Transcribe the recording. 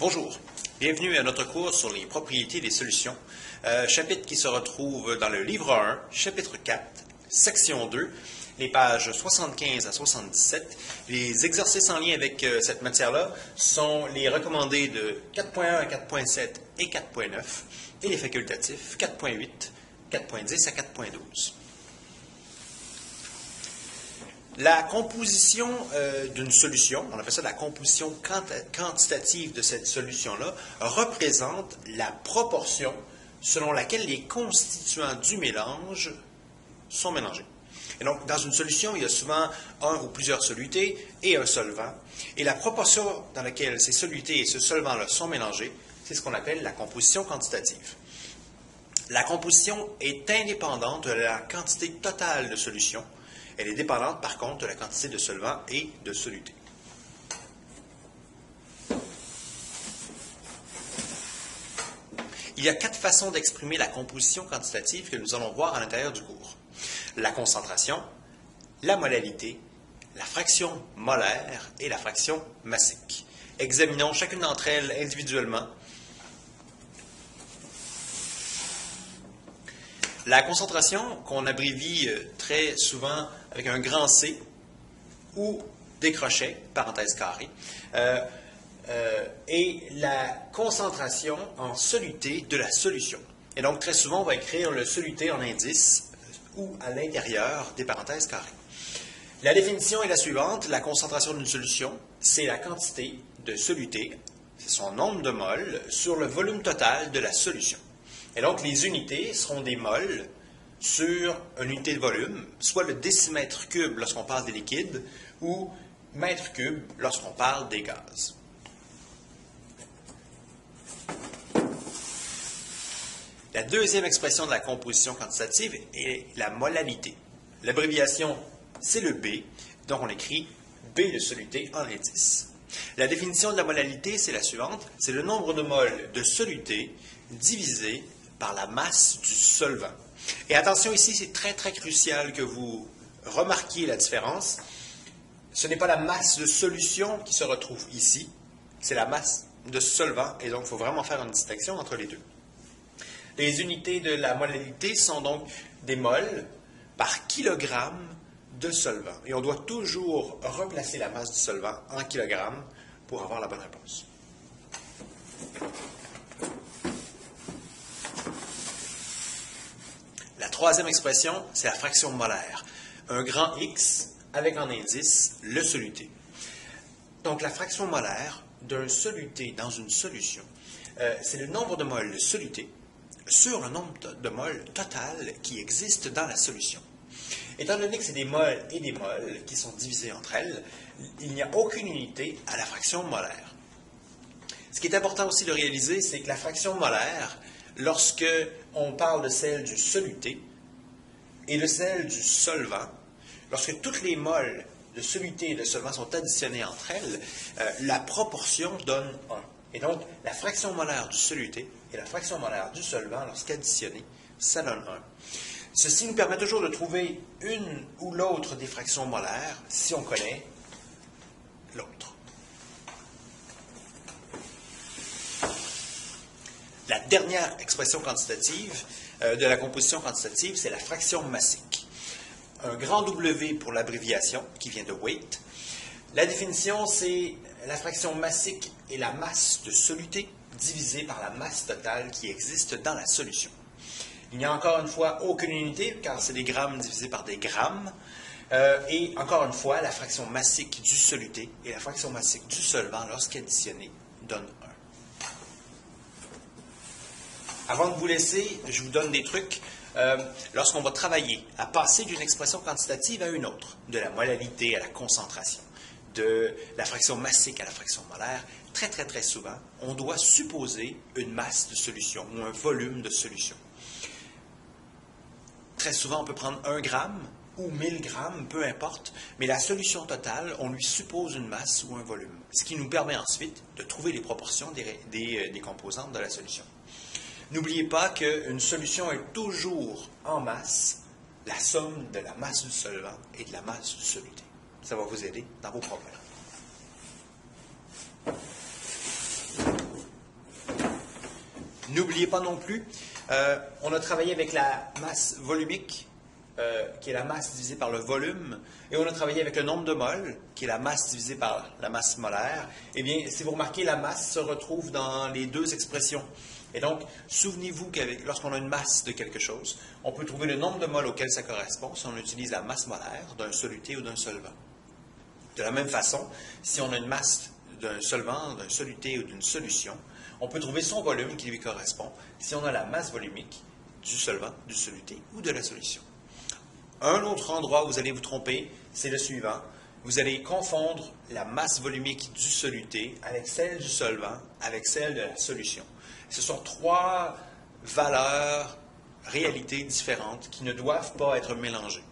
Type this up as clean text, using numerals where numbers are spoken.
Bonjour, bienvenue à notre cours sur les propriétés des solutions, chapitre qui se retrouve dans le livre 1, chapitre 4, section 2, les pages 75 à 77. Les exercices en lien avec cette matière-là sont les recommandés de 4.1 à 4.7 et 4.9 et les facultatifs 4.8, 4.10 à 4.12. La composition d'une solution, on appelle ça la composition quantitative de cette solution-là, représente la proportion selon laquelle les constituants du mélange sont mélangés. Et donc, dans une solution, il y a souvent un ou plusieurs solutés et un solvant. Et la proportion dans laquelle ces solutés et ce solvant-là sont mélangés, c'est ce qu'on appelle la composition quantitative. La composition est indépendante de la quantité totale de solution. Elle est dépendante, par contre, de la quantité de solvant et de soluté. Il y a 4 façons d'exprimer la composition quantitative que nous allons voir à l'intérieur du cours. La concentration, la molalité, la fraction molaire et la fraction massique. Examinons chacune d'entre elles individuellement. La concentration, qu'on abrévie très souvent avec un grand C ou des crochets, parenthèse carrée, et la concentration en soluté de la solution. Et donc, très souvent, on va écrire le soluté en indice ou à l'intérieur des parenthèses carrées. La définition est la suivante. La concentration d'une solution, c'est la quantité de soluté, c'est son nombre de moles, sur le volume total de la solution. Et donc, les unités seront des moles sur une unité de volume, soit le décimètre cube lorsqu'on parle des liquides, ou mètre cube lorsqu'on parle des gaz. La deuxième expression de la composition quantitative est la molalité. L'abréviation, c'est le B, donc on écrit B de soluté en indice. La définition de la molalité, c'est la suivante, c'est le nombre de moles de soluté divisé par la masse du solvant. Et attention ici, c'est très très crucial que vous remarquiez la différence. Ce n'est pas la masse de solution qui se retrouve ici, c'est la masse de solvant, et donc il faut vraiment faire une distinction entre les deux. Les unités de la molalité sont donc des moles par kilogramme de solvant. Et on doit toujours replacer la masse du solvant en kilogrammes pour avoir la bonne réponse. La troisième expression, c'est la fraction molaire. Un grand X avec en indice le soluté. Donc la fraction molaire d'un soluté dans une solution, c'est le nombre de moles de soluté sur le nombre de moles total qui existe dans la solution. Étant donné que c'est des moles et des moles qui sont divisés entre elles, il n'y a aucune unité à la fraction molaire. Ce qui est important aussi de réaliser, c'est que la fraction molaire, lorsque on parle de celle du soluté et de celle du solvant, lorsque toutes les moles de soluté et de solvant sont additionnées entre elles, la proportion donne 1. Et donc, la fraction molaire du soluté et la fraction molaire du solvant, lorsqu'additionnées, ça donne 1. Ceci nous permet toujours de trouver une ou l'autre des fractions molaires si on connaît l'autre. La dernière expression quantitative de la composition quantitative, c'est la fraction massique. Un grand W pour l'abréviation, qui vient de weight. La définition, c'est la fraction massique est la masse de soluté divisée par la masse totale qui existe dans la solution. Il n'y a encore une fois aucune unité, car c'est des grammes divisés par des grammes. Et encore une fois, la fraction massique du soluté et la fraction massique du solvant, lorsqu'additionnées, donnent 1. Avant de vous laisser, je vous donne des trucs. Lorsqu'on va travailler à passer d'une expression quantitative à une autre, de la molalité à la concentration, de la fraction massique à la fraction molaire, très très très souvent, on doit supposer une masse de solution ou un volume de solution. Très souvent, on peut prendre 1 gramme ou 1000 grammes, peu importe, mais la solution totale, on lui suppose une masse ou un volume, ce qui nous permet ensuite de trouver les proportions des composantes de la solution. N'oubliez pas qu'une solution est toujours en masse la somme de la masse du solvant et de la masse du soluté. Ça va vous aider dans vos problèmes. N'oubliez pas non plus, on a travaillé avec la masse volumique, qui est la masse divisée par le volume, et on a travaillé avec le nombre de moles, qui est la masse divisée par la masse molaire. Eh bien, si vous remarquez, la masse se retrouve dans les deux expressions. Et donc, souvenez-vous que lorsqu'on a une masse de quelque chose, on peut trouver le nombre de moles auquel ça correspond si on utilise la masse molaire d'un soluté ou d'un solvant. De la même façon, si on a une masse d'un solvant, d'un soluté ou d'une solution, on peut trouver son volume qui lui correspond si on a la masse volumique du solvant, du soluté ou de la solution. Un autre endroit où vous allez vous tromper, c'est le suivant. Vous allez confondre la masse volumique du soluté avec celle du solvant, avec celle de la solution. Ce sont trois valeurs, réalités différentes qui ne doivent pas être mélangées.